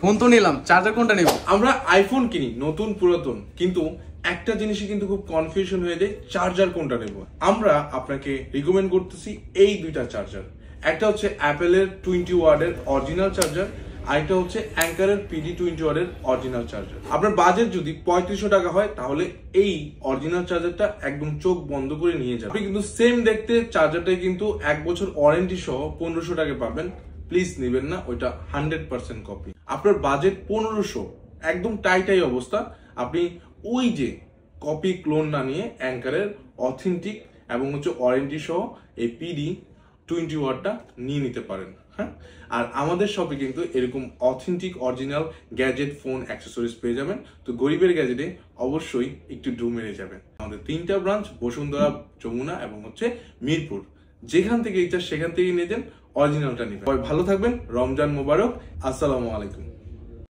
Phone তো নিলাম, charger কোনটা নেব? আমরা আইফোন কিনি নতুন পুরাতন, কিন্তু একটা জিনিসই কিন্তু খুব কনফিউশন হয়ে যায়, চার্জার কোনটা নেব। আমরা আপনাকে রিকমেন্ড করতেছি এই দুইটা চার্জার। একটা হচ্ছে অ্যাপেলের 20 ওয়াটের অরিজিনাল চার্জার, আরেকটা হচ্ছে অ্যাঙ্কারের PD 20 ওয়াটের অরিজিনাল চার্জার। আপনার বাজেট যদি 3500 টাকা হয় তাহলে এই অরিজিনাল চার্জারটা একদম চোখ বন্ধ করে নিয়ে যাবেন। আপনি কিন্তু সেম দেখতে চার্জারটাই কিন্তু 1 বছর ওয়ারেন্টি সহ 1500 টাকা পাবেন। প্লিজ নেবেন না, ওইটা 100% কপি। আপনার বাজেট 1500, একদম টাইটাই অবস্থা, আপনি ওই যে কপি ক্লোন না নিয়ে অ্যাঙ্কারের অথেন্টিক এবং হচ্ছে ওয়ারেন্টি সহ এই PD 20 ওয়াটটা নিয়ে নিতে পারেন। হ্যাঁ, আর আমাদের শপে কিন্তু এরকম authentic original gadget, phone, accessories পেয়ে যাবেন। তো গরিবের গ্যাজেটে অবশ্যই একটু ডু মেরে যাবেন। আমাদের 3টা ব্রাঞ্চ, বসুন্ধরা, যমুনা এবং হচ্ছে মিরপুর। যেখান থেকে ইচ্ছা সেখান থেকে নিয়ে যান, অরিজিনালটা নিবেন। ভালো থাকবেন, রমজান মোবারক, আসসালামু আলাইকুম।